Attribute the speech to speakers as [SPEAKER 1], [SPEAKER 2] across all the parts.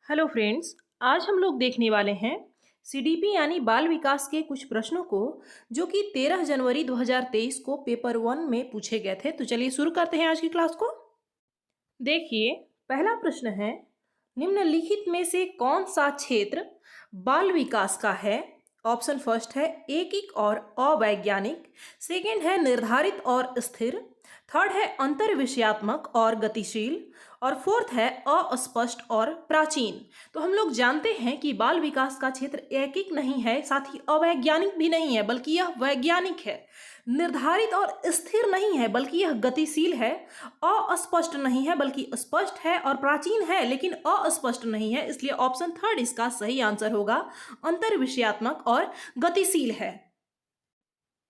[SPEAKER 1] Hello friends. आज हम लोग देखने वाले हैं सीडीपी यानी बाल विकास के कुछ प्रश्नों को, जो कि 13 जनवरी 2023 को पेपर 1 में पूछे गए थे। तो चलिए शुरू करते हैं आज की क्लास को। देखिए, पहला प्रश्न है, निम्नलिखित में से कौन सा क्षेत्र बाल विकास का है? ऑप्शन फर्स्ट है एकिक और अवैज्ञानिक, सेकंड है निर्धारित और स्थिर, थर्ड है अंतर्विषयात्मक और गतिशील, और फोर्थ है अस्पष्ट और प्राचीन। तो हम लोग जानते हैं कि बाल विकास का क्षेत्र एकिक नहीं है, साथ ही अवैज्ञानिक भी नहीं है, बल्कि यह वैज्ञानिक है। निर्धारित और स्थिर नहीं है, बल्कि यह गतिशील है। अस्पष्ट नहीं है, बल्कि स्पष्ट है, और प्राचीन है लेकिन अस्पष्ट नहीं है। इसलिए ऑप्शन थर्ड इसका सही आंसर होगा, अंतर्विषयात्मक और गतिशील है।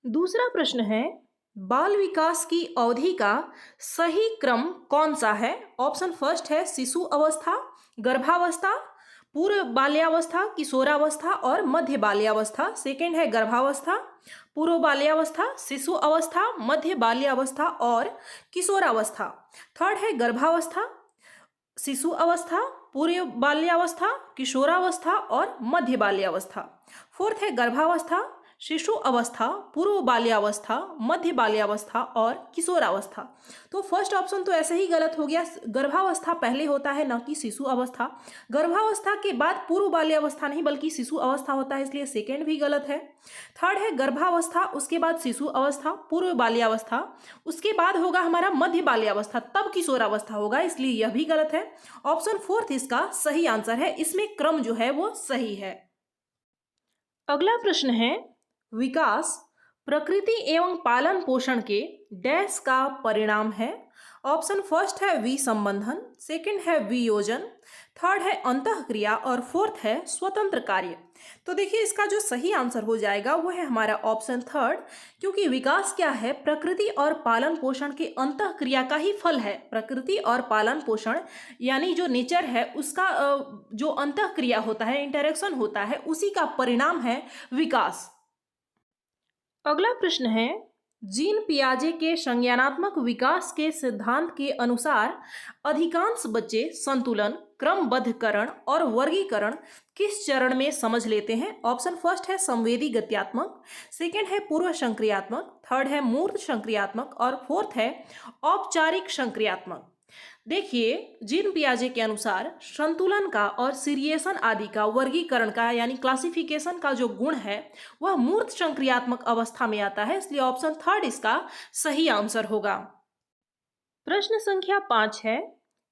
[SPEAKER 1] दूसरा प्रश्न है, बाल विकास की अवधि का सही क्रम कौन सा है? ऑप्शन फर्स्ट है शिशु अवस्था, गर्भावस्था, पूर्व बाल्यावस्था, किशोरावस्था और मध्य बाल्यावस्था। सेकंड है गर्भावस्था, पूर्व बाल्यावस्था, शिशु अवस्था, मध्य बाल्यावस्था और किशोरावस्था। थर्ड है गर्भावस्था, शिशु अवस्था, पूर्व बाल्यावस्था, किशोरावस्था और मध्य बाल्यावस्था। फोर्थ है गर्भावस्था, शिशु अवस्था, पूर्व बाल्यावस्था, मध्य बाल्यावस्था और किशोरावस्था। तो फर्स्ट ऑप्शन तो ऐसे ही गलत हो गया। गर्भावस्था पहले होता है, न कि शिशु अवस्था। गर्भावस्था के बाद पूर्व बाल्यावस्था नहीं बल्कि शिशु अवस्था होता है, इसलिए सेकेंड भी गलत है। थर्ड है गर्भावस्था, उसके बाद शिशु अवस्था, पूर्व बाल्यावस्था, उसके बाद होगा हमारा मध्य बाल्यावस्था, तब किशोरावस्था होगा, इसलिए यह भी गलत है। ऑप्शन फोर्थ इसका सही आंसर है। इसमें क्रम जो है वो सही है। अगला प्रश्न है, विकास प्रकृति एवं पालन पोषण के डैश का परिणाम है? ऑप्शन फर्स्ट है विसंबंधन, सेकंड है वियोजन, थर्ड है अंतःक्रिया और फोर्थ है स्वतंत्र कार्य। तो देखिए, इसका जो सही आंसर हो जाएगा वो है हमारा ऑप्शन थर्ड, क्योंकि विकास क्या है? प्रकृति और पालन पोषण के अंतःक्रिया का ही फल है। प्रकृति और पालन पोषण यानी जो नेचर है उसका जो अंतःक्रिया होता है, इंटरेक्शन होता है, उसी का परिणाम है विकास। अगला प्रश्न है, जीन पियाजे के संज्ञानात्मक विकास के सिद्धांत के अनुसार अधिकांश बच्चे संतुलन, क्रमबद्धकरण और वर्गीकरण किस चरण में समझ लेते हैं? ऑप्शन फर्स्ट है संवेदी गत्यात्मक, सेकंड है पूर्व संक्रियात्मक, थर्ड है मूर्त संक्रियात्मक और फोर्थ है औपचारिक संक्रियात्मक। देखिए, जीन पियाजे के अनुसार संतुलन का और सीरिएशन आदि का वर्गीकरण का यानी क्लासिफिकेशन का जो गुण है वह मूर्त संक्रियात्मक अवस्था में आता है, इसलिए ऑप्शन थर्ड इसका सही आंसर होगा। प्रश्न संख्या 5 है,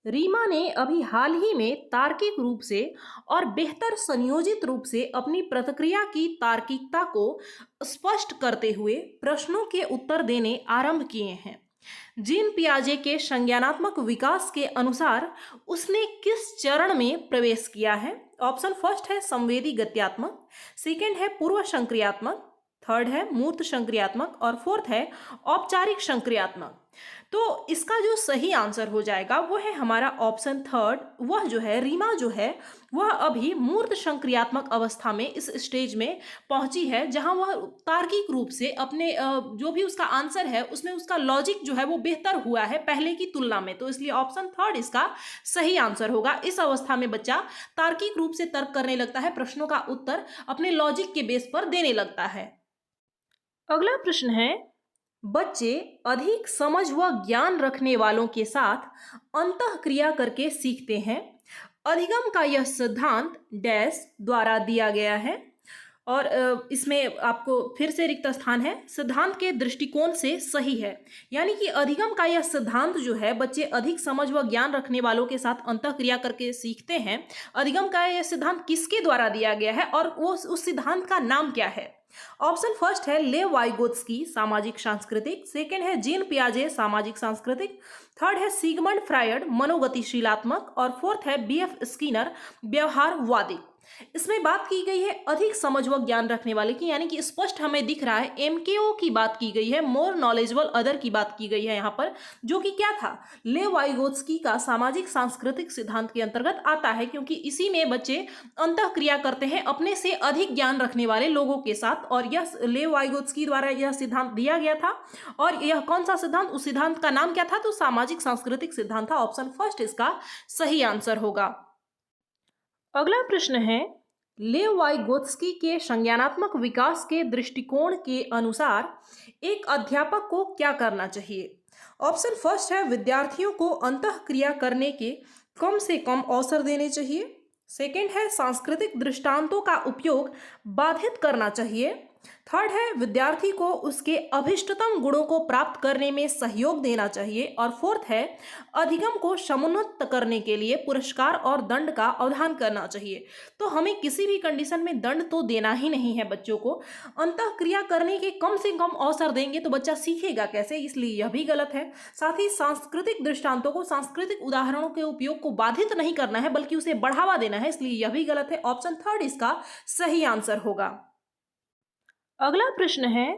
[SPEAKER 1] रीमा ने अभी हाल ही में तार्किक रूप से और बेहतर संयोजित रूप से अपनी प्रतिक्रिया की तार्किकता को स्पष्ट करते हुए प्रश्नों के उत्तर देने आरंभ किए हैं। जीन पियाजे के संज्ञानात्मक विकास के अनुसार उसने किस चरण में प्रवेश किया है? ऑप्शन फर्स्ट है संवेदी गत्यात्मक, सेकंड है पूर्व संक्रियात्मक, थर्ड है मूर्त संक्रियात्मक और फोर्थ है औपचारिक संक्रियात्मक। तो इसका जो सही आंसर हो जाएगा वो है हमारा ऑप्शन थर्ड। वह जो है रीमा जो है वह अभी मूर्त संक्रियात्मक अवस्था में इस स्टेज में पहुंची है, जहां वह तार्किक रूप से अपने जो भी उसका आंसर है उसमें उसका लॉजिक जो है वो बेहतर हुआ है पहले की तुलना में। तो इसलिए ऑप्शन थर्ड इसका सही आंसर होगा। इस अवस्था में बच्चा तार्किक रूप से तर्क करने लगता है, प्रश्नों का उत्तर अपने लॉजिक के बेस पर देने लगता है। अगला प्रश्न है, बच्चे अधिक समझ व ज्ञान रखने वालों के साथ अंतःक्रिया करके सीखते हैं। अधिगम का यह सिद्धांत डैश द्वारा दिया गया है, और इसमें आपको फिर से रिक्त स्थान है, सिद्धांत के दृष्टिकोण से सही है। यानी कि अधिगम का यह सिद्धांत जो है, बच्चे अधिक समझ व ज्ञान रखने वालों के साथ अंतःक्रिया करके सीखते हैं। अधिगम का यह सिद्धांत किसके द्वारा दिया गया है और वो उस सिद्धांत का नाम क्या है? ऑप्शन फर्स्ट है लेव वाइगोत्स्की सामाजिक सांस्कृतिक, सेकंड है जीन पियाजे सामाजिक सांस्कृतिक, थर्ड है सिगमंड फ्रायड मनोगतिशीलात्मक और फोर्थ है बीएफ स्किनर व्यवहारवादी। इसमें बात की गई है अधिक समझ व ज्ञान रखने वाले की, यानी कि स्पष्ट हमें दिख रहा है एमकेओ की बात की गई है, मोर नॉलेजेबल अदर की बात की गई है यहाँ पर, जो कि क्या था? लेव वाइगोत्स्की का सामाजिक सांस्कृतिक सिद्धांत के अंतर्गत आता है, क्योंकि इसी में बच्चे अंतःक्रिया करते हैं अपने से अधिक ज्ञान रखने वाले लोगों के साथ, और यह लेव वाइगोत्स्की द्वारा यह सिद्धांत दिया गया था। और यह कौन सा सिद्धांत? उस सिद्धांत का नाम क्या था? तो सामाजिक सांस्कृतिक सिद्धांत था। ऑप्शन फर्स्ट इसका सही आंसर होगा। अगला प्रश्न है, लेव वाइगोत्स्की के संज्ञानात्मक विकास के दृष्टिकोण के अनुसार एक अध्यापक को क्या करना चाहिए? ऑप्शन फर्स्ट है, विद्यार्थियों को अंतःक्रिया करने के कम से कम अवसर देने चाहिए। सेकंड है, सांस्कृतिक दृष्टांतों का उपयोग बाधित करना चाहिए। थर्ड है, विद्यार्थी को उसके अभिष्टतम गुणों को प्राप्त करने में सहयोग देना चाहिए। और फोर्थ है, अधिगम को समुन्नत करने के लिए पुरस्कार और दंड का अवधान करना चाहिए। तो हमें किसी भी कंडीशन में दंड तो देना ही नहीं है बच्चों को। अंतःक्रिया करने के कम से कम अवसर देंगे तो बच्चा सीखेगा कैसे, इसलिए यह भी गलत है। साथ ही सांस्कृतिक दृष्टांतों को, सांस्कृतिक उदाहरणों के उपयोग को बाधित नहीं करना है बल्कि उसे बढ़ावा देना है, इसलिए यह भी गलत है। ऑप्शन थर्ड इसका सही आंसर होगा। अगला प्रश्न है,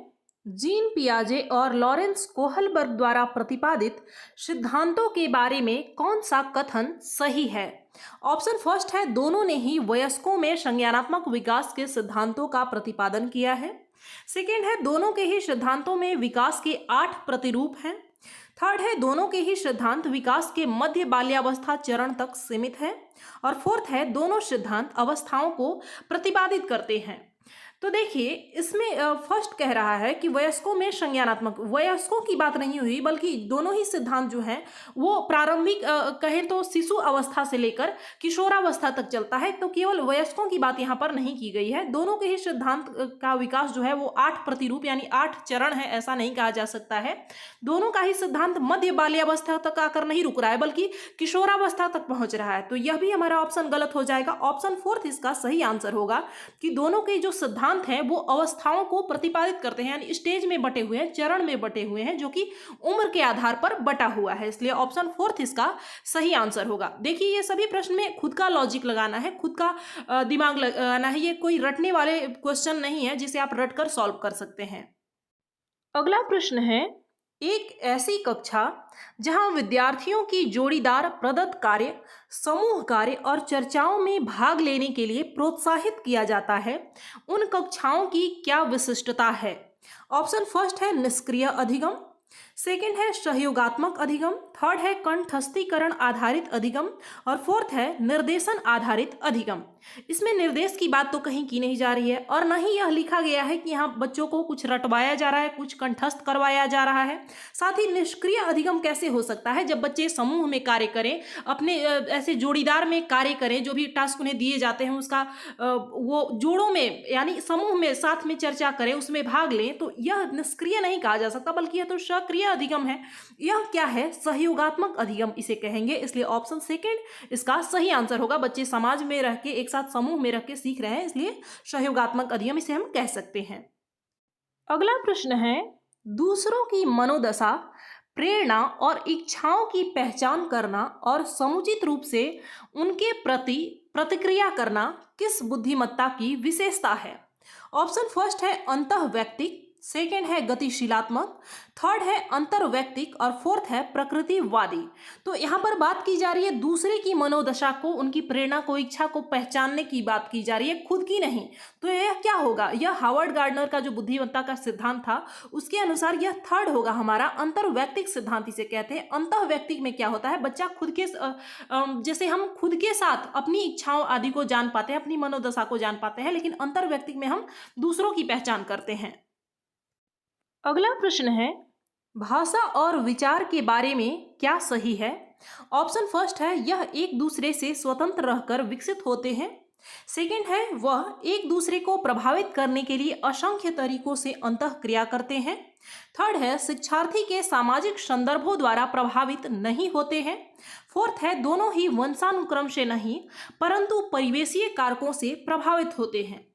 [SPEAKER 1] जीन पियाजे और लॉरेंस कोहलबर्ग द्वारा प्रतिपादित सिद्धांतों के बारे में कौन सा कथन सही है? ऑप्शन फर्स्ट है, दोनों ने ही वयस्कों में संज्ञानात्मक विकास के सिद्धांतों का प्रतिपादन किया है। सेकेंड है, दोनों के ही सिद्धांतों में विकास के 8 प्रतिरूप हैं। थर्ड है, दोनों के ही सिद्धांत विकास के मध्य बाल्यावस्था चरण तक सीमित है। और फोर्थ है, दोनों सिद्धांत अवस्थाओं को प्रतिपादित करते हैं। तो देखिए, इसमें फर्स्ट कह रहा है कि वयस्कों में संज्ञानात्मक, वयस्कों की बात नहीं हुई बल्कि दोनों ही सिद्धांत जो हैं वो प्रारंभिक कहें तो शिशु अवस्था से लेकर किशोरावस्था तक चलता है। तो केवल वयस्कों की बात यहाँ पर नहीं की गई है। दोनों के ही सिद्धांत का विकास जो है वो 8 प्रतिरूप यानी 8 चरण है, ऐसा नहीं कहा जा सकता है। दोनों का ही सिद्धांत मध्य बाल्यावस्था तक आकर नहीं रुक रहा है बल्कि किशोरावस्था तक पहुंच रहा है। तो यह भी हमारा ऑप्शन गलत हो जाएगा। ऑप्शन फोर्थ इसका सही आंसर होगा कि दोनों के जो सिद्धांत हैं वो अवस्थाओं को प्रतिपादित करते हैं, यानी स्टेज में बटे हुए हैं, चरण में बटे हुए हैं, जो कि उम्र के आधार पर बटा हुआ है। इसलिए ऑप्शन फोर्थ इसका सही आंसर होगा। देखिए, ये सभी प्रश्न में खुद का लॉजिक लगाना है, खुद का दिमाग लगाना है। ये कोई रटने वाले क्वेश्चन नहीं है जिसे आप रटकर सॉल्व कर सकते हैं। अगला प्रश्न है, एक ऐसी कक्षा जहां विद्यार्थियों की जोड़ीदार प्रदत्त कार्य, समूह कार्य और चर्चाओं में भाग लेने के लिए प्रोत्साहित किया जाता है, उन कक्षाओं की क्या विशिष्टता है? ऑप्शन फर्स्ट है, निष्क्रिय अधिगम। सेकंड है, सहयोगात्मक अधिगम। थर्ड है, कंठस्थीकरण आधारित अधिगम। और फोर्थ है, निर्देशन आधारित अधिगम। इसमें निर्देश की बात तो कहीं की नहीं जा रही है और न ही यह लिखा गया है कि यहाँ बच्चों को कुछ रटवाया जा रहा है, कुछ कंठस्थ करवाया जा रहा है। साथ ही निष्क्रिय अधिगम कैसे हो सकता है? जब बच्चे समूह में कार्य करें, अपने ऐसे जोड़ीदार में कार्य करें, जो भी टास्क उन्हें दिए जाते हैं उसका वो जोड़ों में यानी समूह में साथ में चर्चा करें, उसमें भाग लें, तो यह निष्क्रिय नहीं कहा जा सकता बल्कि यह तो सक्रिय अधिगम है। यह क्या है? सहयोगात्मक अधिगम इसे कहेंगे। इसलिए ऑप्शन सेकंड इसका सही आंसर होगा। बच्चे समाज में रह के, एक साथ समूह में रह के सीख रहे हैं, इसलिए सहयोगात्मक अधिगम इसे हम कह सकते हैं। अगला प्रश्न है, दूसरों की मनोदशा, प्रेरणा और इच्छाओं की पहचान करना और समुचित रूप से उनके प्रति प्रतिक्रिया करना किस बुद्धिमत्ता की विशेषता है? ऑप्शन फर्स्ट है अंतःवैयक्तिक, सेकेंड है गतिशीलात्मक, थर्ड है अंतर्वैयक्तिक और फोर्थ है प्रकृतिवादी। तो यहाँ पर बात की जा रही है दूसरे की मनोदशा को, उनकी प्रेरणा को, इच्छा को पहचानने की बात की जा रही है, खुद की नहीं। तो यह क्या होगा? यह हार्वर्ड गार्डनर का जो बुद्धिमत्ता का सिद्धांत था उसके अनुसार यह थर्ड होगा हमारा, अंतर्वैयक्तिक सिद्धांत इसे कहते हैं। अंतःवैयक्तिक में क्या होता है? बच्चा खुद के जैसे हम खुद के साथ अपनी इच्छाओं आदि को जान पाते हैं, अपनी मनोदशा को जान पाते हैं, लेकिन अंतर्वैयक्तिक में हम दूसरों की पहचान करते हैं। अगला प्रश्न है, भाषा और विचार के बारे में क्या सही है? ऑप्शन फर्स्ट है, यह एक दूसरे से स्वतंत्र रहकर विकसित होते हैं। सेकंड है, वह एक दूसरे को प्रभावित करने के लिए असंख्य तरीकों से अंतःक्रिया करते हैं। थर्ड है, शिक्षार्थी के सामाजिक संदर्भों द्वारा प्रभावित नहीं होते हैं। फोर्थ है, दोनों ही वंशानुक्रम से नहीं परंतु परिवेशीय कारकों से प्रभावित होते हैं।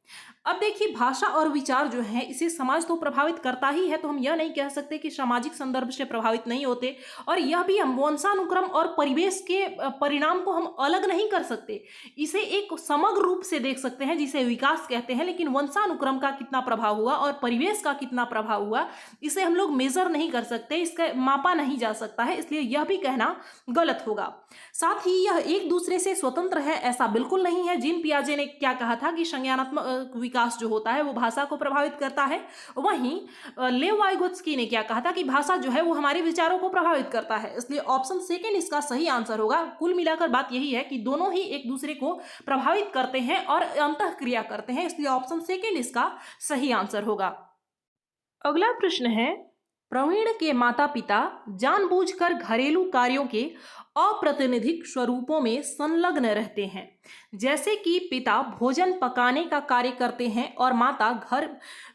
[SPEAKER 1] अब देखिए, भाषा और विचार जो है इसे समाज तो प्रभावित करता ही है, तो हम यह नहीं कह सकते कि सामाजिक संदर्भ से प्रभावित नहीं होते। और यह भी हम वंशानुक्रम और परिवेश के परिणाम को हम अलग नहीं कर सकते, इसे एक समग्र रूप से देख सकते हैं जिसे विकास कहते हैं। लेकिन वंशानुक्रम का कितना प्रभाव हुआ और परिवेश का कितना प्रभाव हुआ इसे हम लोग मेजर नहीं कर सकते, इसका मापा नहीं जा सकता है, इसलिए यह भी कहना गलत होगा। साथ ही यह एक दूसरे से स्वतंत्र है ऐसा बिल्कुल नहीं है। जीन पियाजे ने क्या कहा था कि संज्ञानात्मक विकास जो होता है वो भाषा को प्रभावित करता है। वहीं लेव वाइगोत्स्की ने क्या कहा था कि भाषा जो है वो हमारे विचारों को प्रभावित करता है, इसलिए ऑप्शन सेकेंड इसका सही आंसर होगा। कुल मिलाकर बात यही है कि दोनों ही एक दूसरे को प्रभावित करते हैं और अंतःक्रिया करते हैं, इसलिए ऑप्शन सेकेंड इसका सही आंसर होगा। अगला प्रश्न है, प्रवीण के माता पिता जानबूझकर घरेलू कार्यों के अप्रातिनिधिक स्वरूपों में संलग्न रहते हैं, जैसे कि पिता भोजन पकाने का कार्य करते हैं और माता घर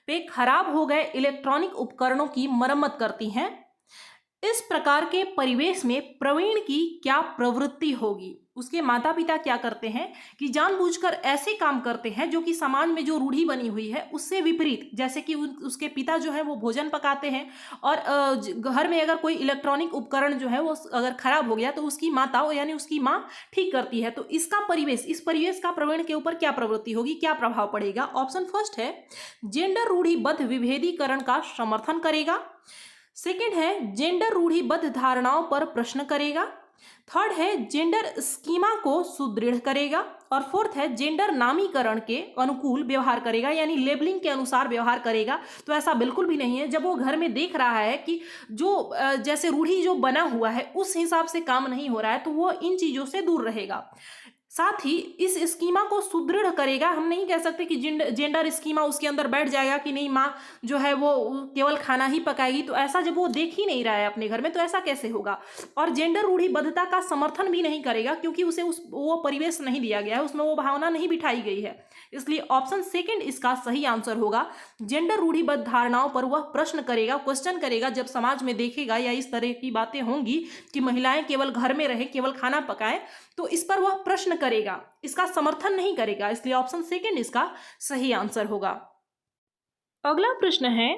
[SPEAKER 1] पे खराब हो गए इलेक्ट्रॉनिक उपकरणों की मरम्मत करती हैं। इस प्रकार के परिवेश में प्रवीण की क्या प्रवृत्ति होगी? उसके माता पिता क्या करते हैं कि जानबूझकर ऐसे काम करते हैं जो कि समाज में जो रूढ़ी बनी हुई है उससे विपरीत, जैसे कि उसके पिता जो है वो भोजन पकाते हैं और घर में अगर कोई इलेक्ट्रॉनिक उपकरण जो है वो अगर खराब हो गया तो उसकी माता यानी उसकी माँ ठीक करती है। तो इसका परिवेश, इस परिवेश का प्रवीण के ऊपर क्या प्रवृत्ति होगी, क्या प्रभाव पड़ेगा? ऑप्शन फर्स्ट है जेंडर रूढ़िबद्ध विभेदीकरण का समर्थन करेगा। सेकेंड है जेंडर रूढ़िबद्ध धारणाओं पर प्रश्न करेगा। थर्ड है जेंडर स्कीमा को सुदृढ़ करेगा। और फोर्थ है जेंडर नामीकरण के अनुकूल व्यवहार करेगा, यानी लेबलिंग के अनुसार व्यवहार करेगा। तो ऐसा बिल्कुल भी नहीं है। जब वो घर में देख रहा है कि जो जैसे रूढ़ी जो बना हुआ है उस हिसाब से काम नहीं हो रहा है तो वो इन चीज़ों से दूर रहेगा। साथ ही इस स्कीमा को सुदृढ़ करेगा। हम नहीं कह सकते कि जेंडर स्कीमा उसके अंदर बैठ जाएगा कि नहीं माँ जो है वो केवल खाना ही पकाएगी, तो ऐसा जब वो देख ही नहीं रहा है अपने घर में तो ऐसा कैसे होगा। और जेंडर रूढ़िबद्धता का समर्थन भी नहीं करेगा क्योंकि उसे वो परिवेश नहीं दिया गया है, उसमें वो भावना नहीं बिठाई गई है। इसलिए ऑप्शन सेकंड इसका सही आंसर होगा। जेंडर रूढ़िबद्ध धारणाओं पर वह प्रश्न करेगा, क्वेश्चन करेगा। जब समाज में देखेगा या इस तरह की बातें होंगी कि महिलाएं केवल घर में रहे, केवल खाना पकाएं, तो इस पर वह प्रश्न करेगा, इसका समर्थन नहीं करेगा। इसलिए ऑप्शन सेकंड इसका सही आंसर होगा। अगला प्रश्न है,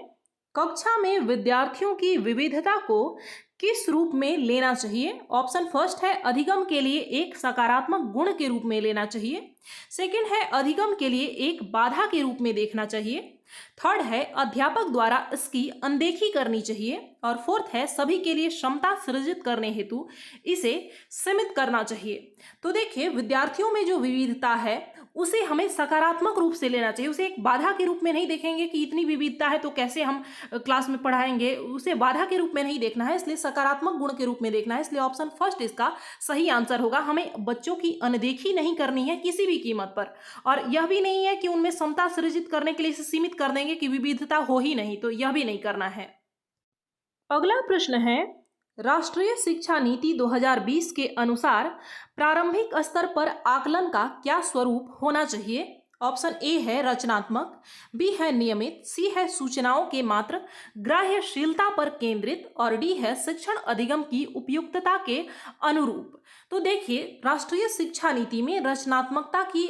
[SPEAKER 1] कक्षा में विद्यार्थियों की विविधता को किस रूप में लेना चाहिए? ऑप्शन फर्स्ट है अधिगम के लिए एक सकारात्मक गुण के रूप में लेना चाहिए। सेकंड है अधिगम के लिए एक बाधा के रूप में देखना चाहिए। थर्ड है अध्यापक द्वारा इसकी अनदेखी करनी चाहिए। और फोर्थ है सभी के लिए क्षमता सृजित करने हेतु इसे सीमित करना चाहिए। तो देखिए, विद्यार्थियों में जो विविधता है उसे हमें सकारात्मक रूप से लेना चाहिए। उसे एक बाधा के रूप में नहीं देखेंगे कि इतनी विविधता है तो कैसे हम क्लास में पढ़ाएंगे, उसे बाधा के रूप में नहीं देखना है, इसलिए सकारात्मक गुण के रूप में देखना है। इसलिए ऑप्शन फर्स्ट इसका सही आंसर होगा। हमें बच्चों की अनदेखी नहीं करनी है किसी भी कीमत पर, और यह भी नहीं है कि उनमें क्षमता सृजित करने के लिए इसे सीमित कर देंगे कि विविधता हो ही नहीं, तो यह भी नहीं करना है। अगला प्रश्न है, राष्ट्रीय शिक्षा नीति 2020 के अनुसार प्रारंभिक स्तर पर आकलन का क्या स्वरूप होना चाहिए? ऑप्शन ए है रचनात्मक, बी है नियमित, सी है सूचनाओं के मात्र ग्राह्यशीलता पर केंद्रित, और डी है शिक्षण अधिगम की उपयुक्तता के अनुरूप। तो देखिए, राष्ट्रीय शिक्षा नीति में रचनात्मकता की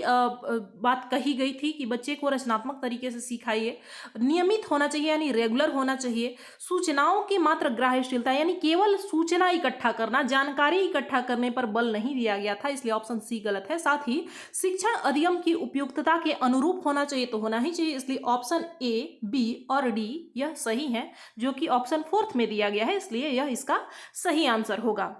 [SPEAKER 1] बात कही गई थी कि बच्चे को रचनात्मक तरीके से सिखाइए, नियमित होना चाहिए यानी रेगुलर होना चाहिए, सूचनाओं की मात्र ग्राह्यशीलता यानी केवल सूचना इकट्ठा करना, जानकारी इकट्ठा करने पर बल नहीं दिया गया था, इसलिए ऑप्शन सी गलत है। साथ ही शिक्षण अधिगम की उपयुक्तता के अनुरूप होना चाहिए, तो होना ही चाहिए, इसलिए ऑप्शन ए, बी और डी यह सही है, जो कि ऑप्शन फोर्थ में दिया गया है, इसलिए यह इसका सही आंसर होगा।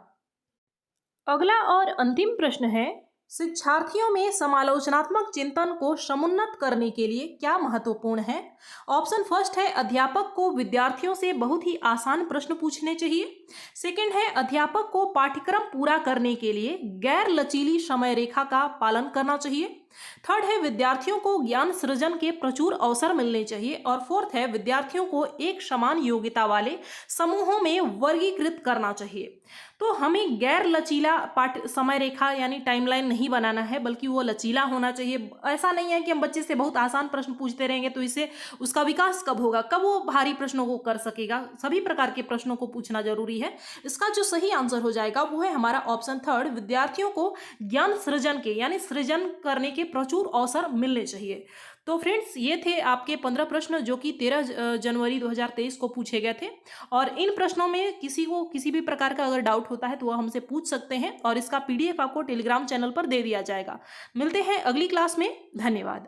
[SPEAKER 1] अगला और अंतिम प्रश्न है, शिक्षार्थियों में समालोचनात्मक चिंतन को समुन्नत करने के लिए क्या महत्वपूर्ण है? ऑप्शन फर्स्ट है अध्यापक को विद्यार्थियों से बहुत ही आसान प्रश्न पूछने चाहिए। सेकंड है अध्यापक को पाठ्यक्रम पूरा करने के लिए गैर लचीली समय रेखा का पालन करना चाहिए। थर्ड है विद्यार्थियों को ज्ञान सृजन के प्रचुर अवसर मिलने चाहिए। और फोर्थ है विद्यार्थियों को एक समान योग्यता वाले समूहों में वर्गीकृत करना चाहिए। तो हमें गैर लचीला समय रेखा यानी टाइमलाइन नहीं बनाना है, बल्कि वो लचीला होना चाहिए। ऐसा नहीं है कि हम बच्चे से बहुत आसान प्रश्न पूछते रहेंगे तो इससे उसका विकास कब होगा, कब वो भारी प्रश्नों को कर सकेगा। सभी प्रकार के प्रश्नों को पूछना जरूरी है। इसका जो सही आंसर हो जाएगा वो है हमारा ऑप्शन थर्ड, विद्यार्थियों को ज्ञान सृजन के यानी सृजन करने के प्रचुर अवसर मिलने चाहिए। तो फ्रेंड्स, ये थे आपके 15 प्रश्न जो कि 13 जनवरी 2023 को पूछे गए थे। और इन प्रश्नों में किसी को किसी भी प्रकार का अगर डाउट होता है तो वह हमसे पूछ सकते हैं, और इसका PDF आपको टेलीग्राम चैनल पर दे दिया जाएगा। मिलते हैं अगली क्लास में। धन्यवाद।